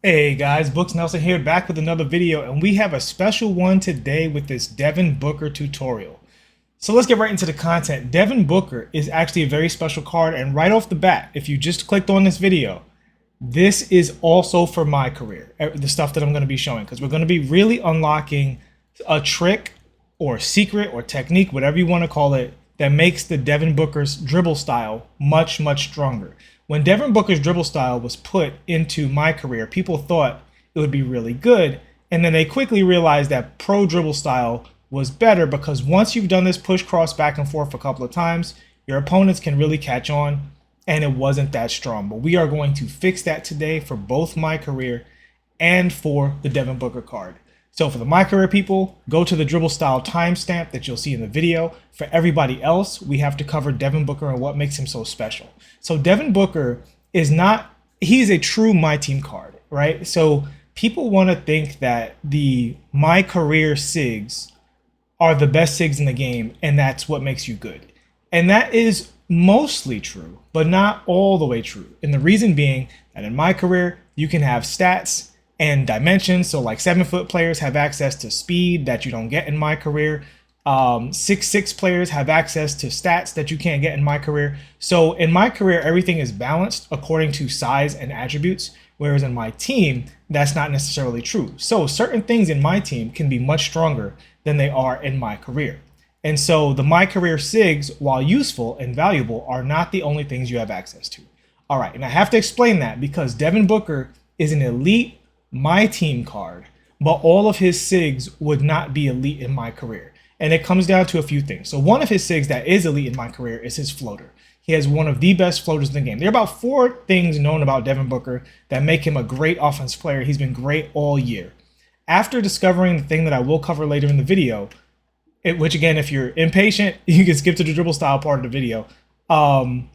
Hey guys, Books Nelson here, back with another video, and we have a special one today with this Devin Booker tutorial. So let's get right into the content. Devin Booker is actually a very special card, and right off the bat, if you just clicked on this video, this is also for my career, the stuff that I'm going to be showing, because we're going to be really unlocking a trick or secret or technique, whatever you want to call it, that makes the Devin Booker's dribble style much, much stronger. When Devin Booker's dribble style was put into my career, people thought it would be really good, and then they quickly realized that pro dribble style was better because once you've done this push cross back and forth a couple of times, your opponents can really catch on, and it wasn't that strong. But we are going to fix that today for both my career and for the Devin Booker card. So for the My Career people, go to the dribble style timestamp that you'll see in the video. For everybody else, we have to cover Devin Booker and what makes him so special. So Devin Booker is not, he's a true My Team card, right? So people want to think that the My Career SIGs are the best SIGs in the game, and that's what makes you good. And that is mostly true, but not all the way true. And the reason being that in My Career, you can have stats and dimensions. So like 7-foot players have access to speed that you don't get in My Career. 6'6" players have access to stats that you can't get in My Career. So in My Career, everything is balanced according to size and attributes, whereas in My Team, that's not necessarily true. So certain things in My Team can be much stronger than they are in My Career. And so the My Career SIGs, while useful and valuable, are not the only things you have access to. All right, and I have to explain that because Devin Booker is an elite My Team card, but all of his SIGs would not be elite in My Career. And it comes down to a few things. So one of his SIGs that is elite in My Career is his floater. He has one of the best floaters in the game. There are about 4 things known about Devin Booker that make him a great offensive player. He's been great all year. After discovering the thing that I will cover later in the video, which again, if you're impatient, you can skip to the dribble style part of the video. I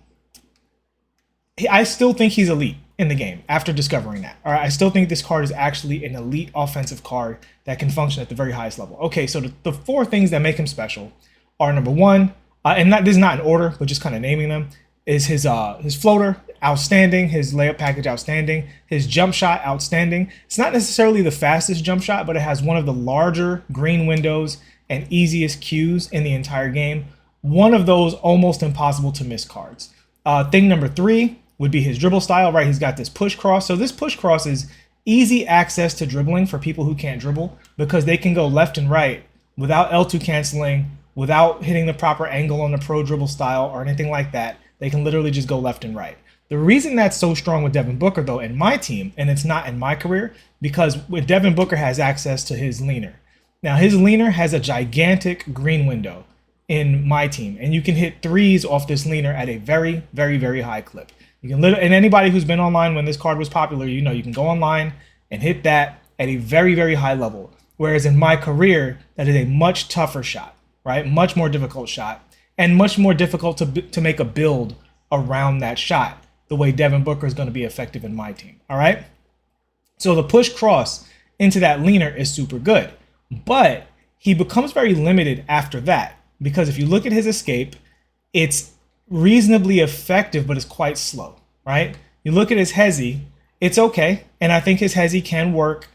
still think he's elite in the game after discovering that. All right, I still think this card is actually an elite offensive card that can function at the very highest level. Okay, so the 4 things that make him special are number 1, and this is not in order, but just kind of naming them, is his floater, outstanding, his layup package, outstanding, his jump shot, outstanding. It's not necessarily the fastest jump shot, but it has one of the larger green windows and easiest cues in the entire game. One of those almost impossible to miss cards. Thing number 3 would be his dribble style, right? He's got this push cross. So this push cross is easy access to dribbling for people who can't dribble because they can go left and right without L2 canceling, without hitting the proper angle on the pro dribble style or anything like that. They can literally just go left and right. The reason that's so strong with Devin Booker, though, in My Team, and it's not in My Career, because with Devin Booker has access to his leaner. Now, his leaner has a gigantic green window in My Team, and you can hit threes off this leaner at a very, very, very high clip. You can literally, and anybody who's been online when this card was popular, you know, you can go online and hit that at a very, very high level. Whereas in My Career, that is a much tougher shot, right? Much more difficult shot, and much more difficult to make a build around that shot the way Devin Booker is going to be effective in My Team. All right. So the push cross into that leaner is super good, but he becomes very limited after that because if you look at his escape, it's reasonably effective, but it's quite slow, right? You look at his hezzy, it's okay, and I think his hezzy can work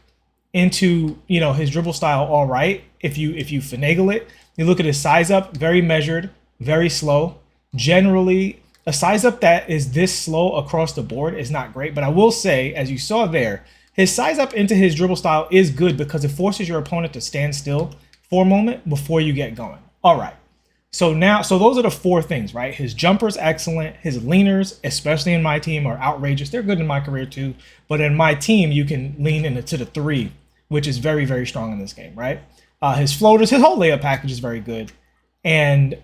into, you know, his dribble style all right if you finagle it. You look at his size up, very measured, very slow. Generally, a size up that is this slow across the board is not great, but I will say, as you saw there, his size up into his dribble style is good because it forces your opponent to stand still for a moment before you get going. All right. So those are the 4 things, right? His jumper's excellent. His leaners, especially in My Team, are outrageous. They're good in My Career too. But in My Team, you can lean into the 3, which is very, very strong in this game, right? His floaters, his whole layup package is very good. And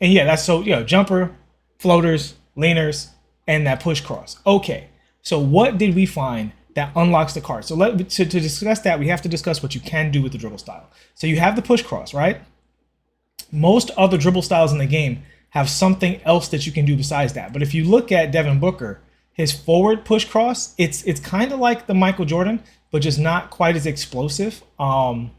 yeah, that's so, you know, jumper, floaters, leaners, and that push cross. Okay, so what did we find that unlocks the card? So to discuss that, we have to discuss what you can do with the dribble style. So you have the push cross, right? Most other dribble styles in the game have something else that you can do besides that. But if you look at Devin Booker, his forward push cross, it's kind of like the Michael Jordan, but just not quite as explosive. It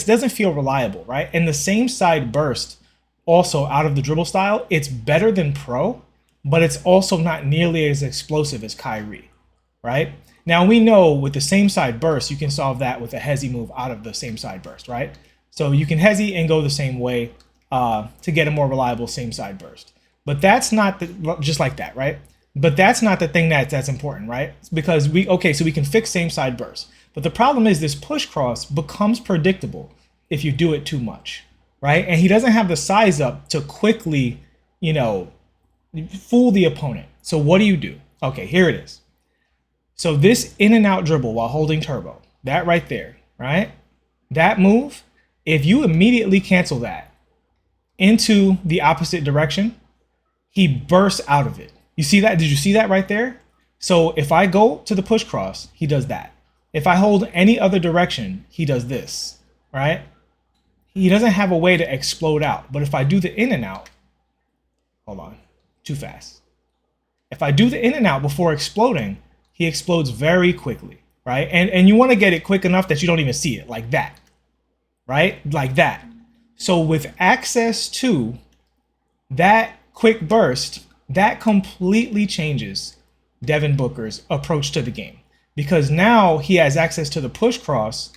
doesn't feel reliable, right? And the same side burst also out of the dribble style, it's better than pro, but it's also not nearly as explosive as Kyrie. right? Now we know with the same side burst, you can solve that with a hezi move out of the same side burst, right? So you can hezi and go the same way to get a more reliable same side burst. But that's not just like that, right? But that's not the thing that's important, right? Because so we can fix same side burst. But the problem is this push cross becomes predictable if you do it too much, right? And he doesn't have the size up to quickly, fool the opponent. So what do? Okay, here it is. So this in and out dribble while holding turbo, that right there, right? That move, if you immediately cancel that into the opposite direction, he bursts out of it. You see that? Did you see that right there? So if I go to the push cross, he does that. If I hold any other direction, he does this, right? He doesn't have a way to explode out. But if I do the in and out, hold on, too fast. If I do the in and out before exploding, he explodes very quickly, right? And you want to get it quick enough that you don't even see it, like that, right? Like that. So with access to that quick burst, that completely changes Devin Booker's approach to the game, because now he has access to the push cross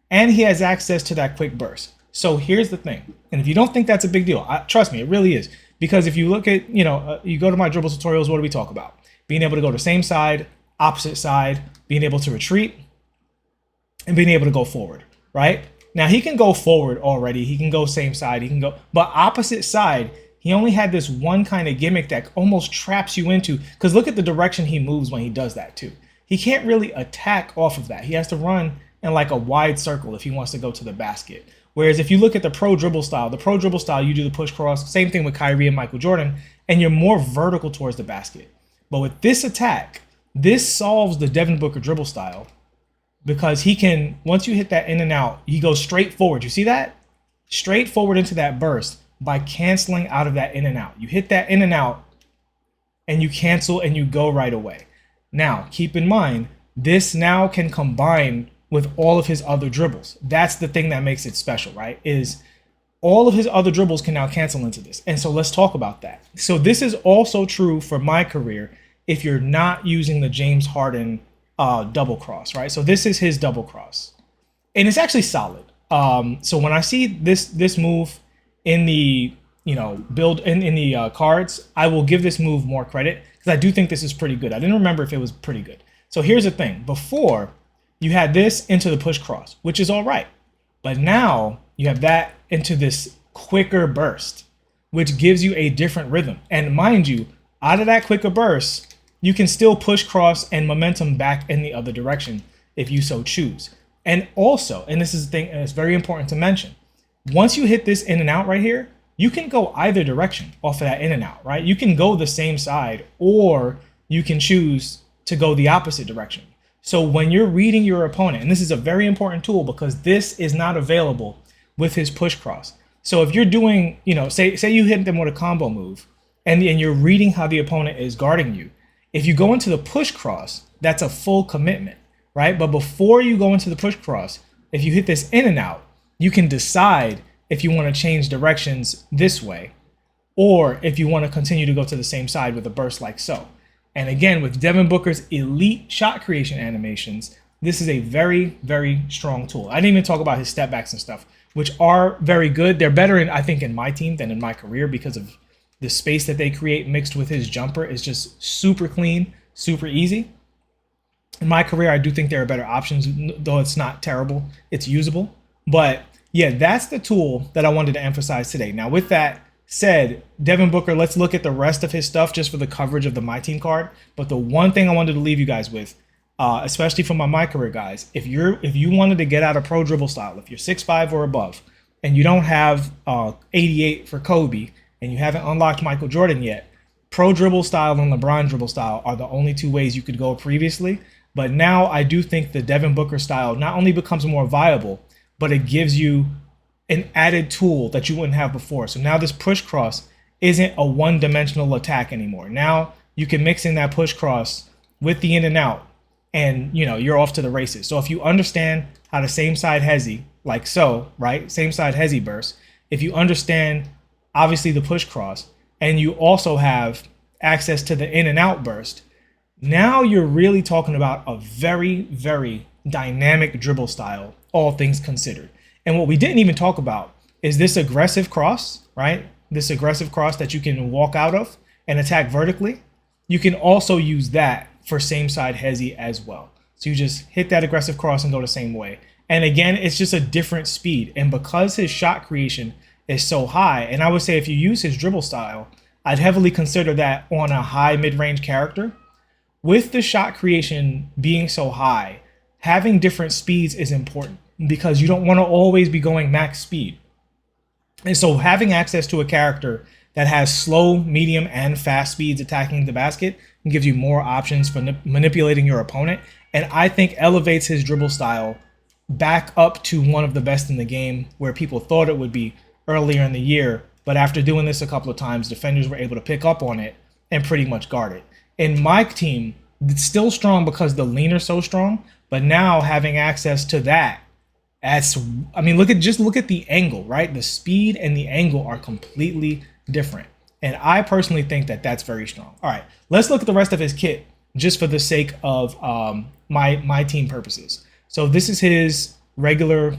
and he has access to that quick burst. So here's the thing. And if you don't think that's a big deal, trust me, it really is. Because if you look at, you go to my dribble tutorials, what do we talk about? Being able to go to same side, opposite side, being able to retreat, and being able to go forward, right? Now he can go forward already. He can go same side. He can go, but opposite side, he only had this one kind of gimmick that almost traps you into, because look at the direction he moves when he does that too. He can't really attack off of that. He has to run in like a wide circle if he wants to go to the basket. Whereas if you look at the pro dribble style, you do the push cross, same thing with Kyrie and Michael Jordan, and you're more vertical towards the basket. But with this attack, this solves the Devin Booker dribble style, because he can, once you hit that in and out, he goes straight forward. You see that? Straight forward into that burst by canceling out of that in and out. You hit that in and out and you cancel and you go right away. Now, keep in mind, this now can combine with all of his other dribbles. That's the thing that makes it special, right? Is all of his other dribbles can now cancel into this. And so let's talk about that. So this is also true for my career if you're not using the James Harden double cross, right? So this is his double cross. And it's actually solid. So when I see this move in the build in the cards, I will give this move more credit because I do think this is pretty good. I didn't remember if it was pretty good. So here's the thing. Before, you had this into the push cross, which is all right. But now you have that into this quicker burst, which gives you a different rhythm. And mind you, out of that quicker burst, you can still push cross and momentum back in the other direction if you so choose. And also, and this is the thing, and it's very important to mention, once you hit this in and out right here, you can go either direction off of that in and out, right? You can go the same side, or you can choose to go the opposite direction. So when you're reading your opponent, and this is a very important tool because this is not available with his push cross. So if you're doing, say you hit them with a combo move and you're reading how the opponent is guarding you, if you go into the push cross, that's a full commitment, right? But before you go into the push cross, if you hit this in and out, you can decide if you want to change directions this way, or if you want to continue to go to the same side with a burst like so. And again, with Devin Booker's elite shot creation animations, this is a very, very strong tool. I didn't even talk about his step backs and stuff, which are very good. They're better, I think, in my team than in my career because of the space that they create mixed with his jumper is just super clean, super easy. In my career, I do think there are better options, though it's not terrible. It's usable. But yeah, that's the tool that I wanted to emphasize today. Now, with that said, Devin Booker, let's look at the rest of his stuff just for the coverage of the My Team card. But the one thing I wanted to leave you guys with, especially for my career guys, if you wanted to get out of pro dribble style, if you're 6'5" or above, and you don't have 88 for Kobe, and you haven't unlocked Michael Jordan yet, pro dribble style and LeBron dribble style are the only two ways you could go previously. But now I do think the Devin Booker style not only becomes more viable, but it gives you an added tool that you wouldn't have before. So now this push cross isn't a one-dimensional attack anymore. Now you can mix in that push cross with the in and out, and you're off to the races. So if you understand how to same side hezi, like so, right? Same side hezi burst. If you understand obviously the push cross, and you also have access to the in and out burst, Now you're really talking about a very, very dynamic dribble style, all things considered. And what we didn't even talk about is this aggressive cross, right? This aggressive cross that you can walk out of and attack vertically. You can also use that for same side hezzy as well. So you just hit that aggressive cross and go the same way. And again, it's just a different speed. And because his shot creation is so high, and I would say if you use his dribble style, I'd heavily consider that on a high mid-range character. With the shot creation being so high, having different speeds is important because you don't want to always be going max speed. And so having access to a character that has slow, medium, and fast speeds attacking the basket gives you more options for manipulating your opponent. And I think elevates his dribble style back up to one of the best in the game, where people thought it would be earlier in the year. But after doing this a couple of times, defenders were able to pick up on it and pretty much guard it. In my team, it's still strong because the leaner's so strong, but now having access to that, I mean, look at the angle, right? The speed and the angle are completely different. And I personally think that that's very strong. All right, let's look at the rest of his kit just for the sake of my team purposes. So this is his regular,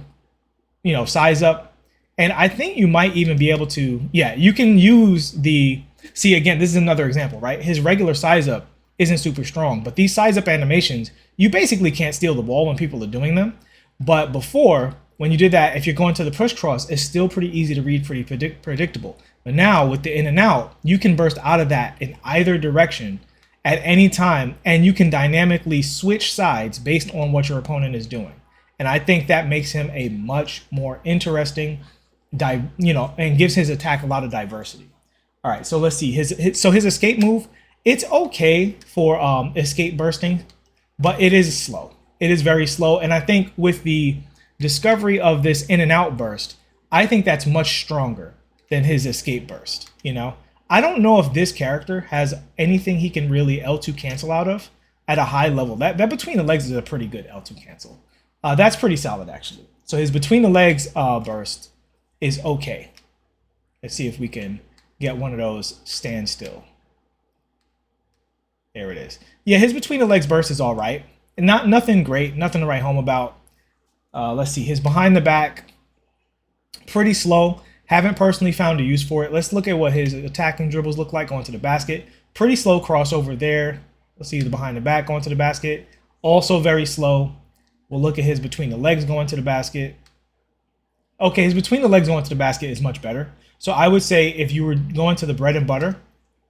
size up. And I think you might even be able to, you can use see, again, this is another example, right? His regular size up isn't super strong, but these size up animations, you basically can't steal the ball when people are doing them. But before, when you did that, if you're going to the push cross, it's still pretty easy to read, pretty predictable. But now with the in and out, you can burst out of that in either direction at any time, and you can dynamically switch sides based on what your opponent is doing. And I think that makes him a much more interesting, and gives his attack a lot of diversity. All right, so let's see his escape move. It's okay for escape bursting, but it is slow. It is very slow. And I think with the discovery of this in and out burst, I think that's much stronger than his escape burst. I don't know if this character has anything he can really L2 cancel out of at a high level. That between the legs is a pretty good L2 cancel. That's pretty solid, actually. So his between the legs burst is okay. Let's see if we can get one of those stand still. There it is. Yeah, his between the legs burst is all right. Nothing great, nothing to write home about. Let's see, his behind the back, pretty slow. Haven't personally found a use for it. Let's look at what his attacking dribbles look like going to the basket. Pretty slow crossover there. Let's see the behind the back going to the basket. Also very slow. We'll look at his between the legs going to the basket. Okay, his between the legs going to the basket is much better. So I would say if you were going to the bread and butter,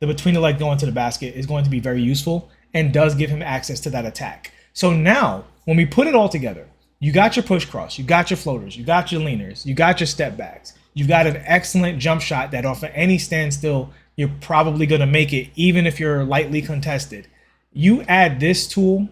the between the leg going to the basket is going to be very useful and does give him access to that attack. So now, when we put it all together, you got your push cross, you got your floaters, you got your leaners, you got your step backs, you've got an excellent jump shot that off of any standstill, you're probably going to make it, even if you're lightly contested. You add this tool,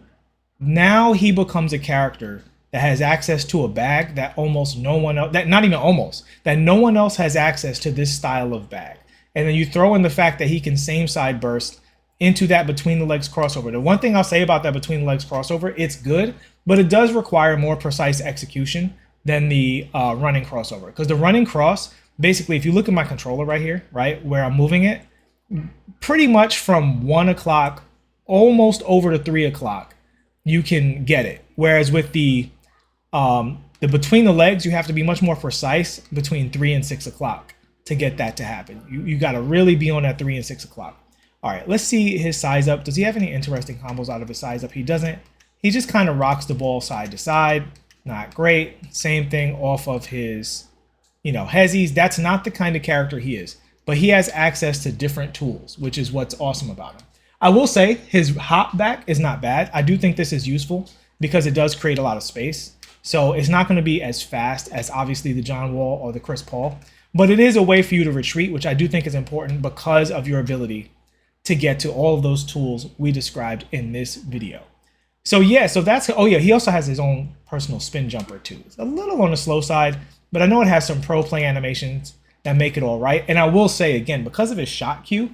now he becomes a character that has access to a bag that almost no one else, that no one else has access to this style of bag. And then you throw in the fact that he can same side burst into that between the legs crossover. The one thing I'll say about that between the legs crossover, it's good, but it does require more precise execution than the running crossover. Because the running cross, basically, if you look at my controller right here, right, where I'm moving it, pretty much from 1 o'clock almost over to 3 o'clock, you can get it. Whereas with the between the legs, you have to be much more precise between 3 and 6 o'clock to get that to happen. You got to really be on that 3 and 6 o'clock. All right, let's see his size up. Does he have any interesting combos out of his size up? He doesn't. He just kind of rocks the ball side to side. Not great. Same thing off of his, hezzies. That's not the kind of character he is. But he has access to different tools, which is what's awesome about him. I will say his hop back is not bad. I do think this is useful because it does create a lot of space. So it's not going to be as fast as obviously the John Wall or the Chris Paul. But it is a way for you to retreat, which I do think is important because of your ability to get to all of those tools we described in this video. So that's, he also has his own personal spin jumper too. It's a little on the slow side, but I know it has some pro play animations that make it all right. And I will say again, because of his shot cue,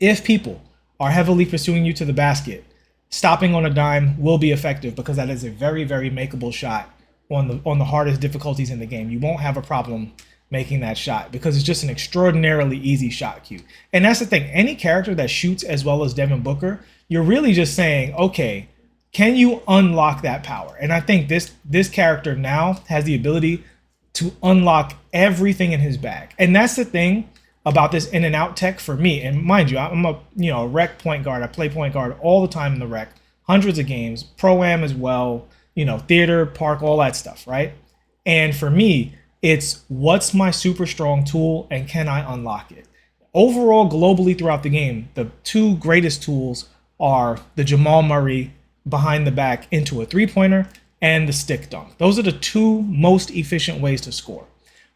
if people are heavily pursuing you to the basket, stopping on a dime will be effective because that is a very, very makeable shot on the hardest difficulties in the game. You won't have a problem making that shot because it's just an extraordinarily easy shot cue. And that's the thing. Any character that shoots as well as Devin Booker, you're really just saying, okay, can you unlock that power? And I think this character now has the ability to unlock everything in his bag. And that's the thing about this in and out tech for me. And mind you, I'm a rec point guard. I play point guard all the time in the rec, hundreds of games, pro-am as well, theater, park, all that stuff, right? And for me, it's what's my super strong tool and can I unlock it? Overall, globally throughout the game, the two greatest tools are the Jamal Murray behind the back into a three-pointer and the stick dunk. Those are the two most efficient ways to score.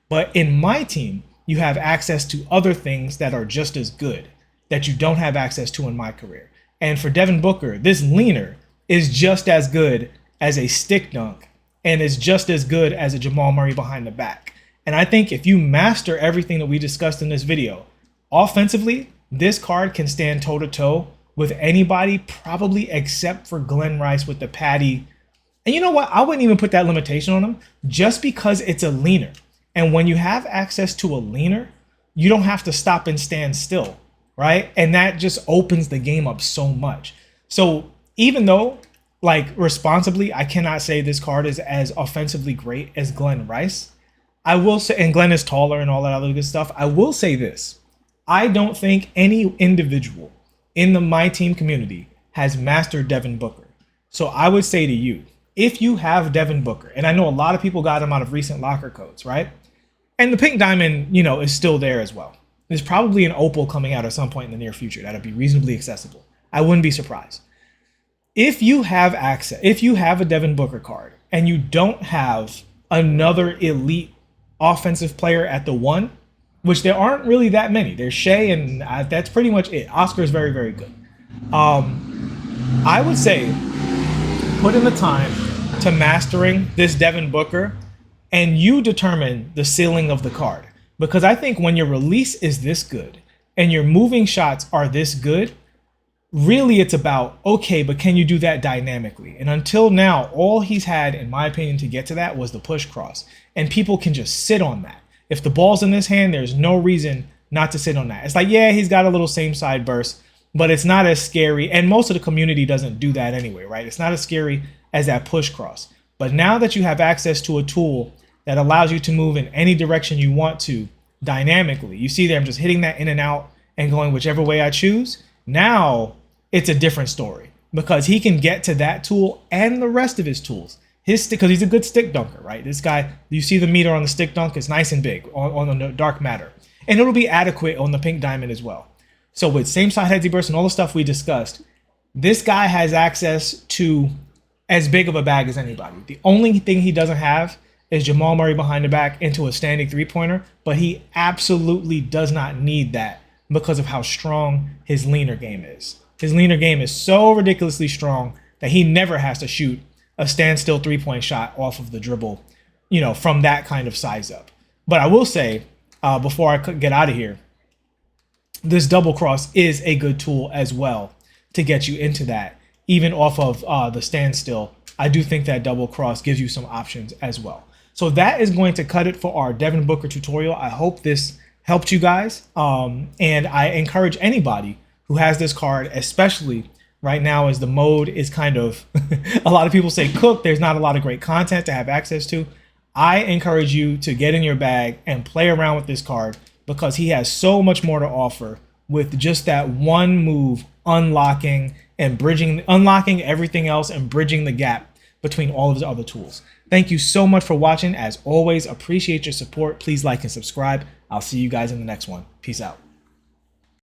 But in my team, you have access to other things that are just as good that you don't have access to in my career. And for Devin Booker, this leaner is just as good as a stick dunk and is just as good as a Jamal Murray behind the back. And I think if you master everything that we discussed in this video, offensively, this card can stand toe-to-toe with anybody, probably except for Glenn Rice with the Patty. And you know what? I wouldn't even put that limitation on him just because it's a leaner. And when you have access to a leaner, you don't have to stop and stand still, right? And that just opens the game up so much. So even though, responsibly, I cannot say this card is as offensively great as Glenn Rice, I will say, and Glenn is taller and all that other good stuff, I will say this. I don't think any individual in the My Team community has mastered Devin Booker. So I would say to you, if you have Devin Booker, and I know a lot of people got him out of recent locker codes, right? And the pink diamond, is still there as well. There's probably an opal coming out at some point in the near future that'll be reasonably accessible. I wouldn't be surprised. If you have access, if you have a Devin Booker card and you don't have another elite offensive player at the one, which there aren't really that many. There's Shea, and that's pretty much it. Oscar is very, very good. I would say put in the time to mastering this Devin Booker, and you determine the ceiling of the card. Because I think when your release is this good and your moving shots are this good, really it's about, okay, but can you do that dynamically? And until now, all he's had, in my opinion, to get to that was the push cross. And people can just sit on that. If the ball's in his hand, there's no reason not to sit on that. It's like, yeah, he's got a little same side burst, but it's not as scary. And most of the community doesn't do that anyway, right? It's not as scary as that push cross. But now that you have access to a tool that allows you to move in any direction you want to dynamically, you see there, I'm just hitting that in and out and going whichever way I choose. Now it's a different story because he can get to that tool and the rest of his tools. His stick, because he's a good stick dunker, right? This guy, you see the meter on the stick dunk, it's nice and big on the dark matter. And it'll be adequate on the pink diamond as well. So with same side headsy burst and all the stuff we discussed, this guy has access to as big of a bag as anybody. The only thing he doesn't have is Jamal Murray behind the back into a standing three-pointer, but he absolutely does not need that because of how strong his leaner game is. His leaner game is so ridiculously strong that he never has to shoot a standstill three-point shot off of the dribble, from that kind of size up. But I will say, before I get out of here, this double cross is a good tool as well to get you into that. Even off of the standstill, I do think that double cross gives you some options as well. So that is going to cut it for our Devin Booker tutorial. I hope this helped you guys. And I encourage anybody who has this card, especially right now as the mode is kind of, a lot of people say cook, there's not a lot of great content to have access to. I encourage you to get in your bag and play around with this card because he has so much more to offer with just that one move, unlocking everything else and bridging the gap between all of his other tools. Thank you so much for watching. As always, appreciate your support. Please like and subscribe. I'll see you guys in the next one. Peace out.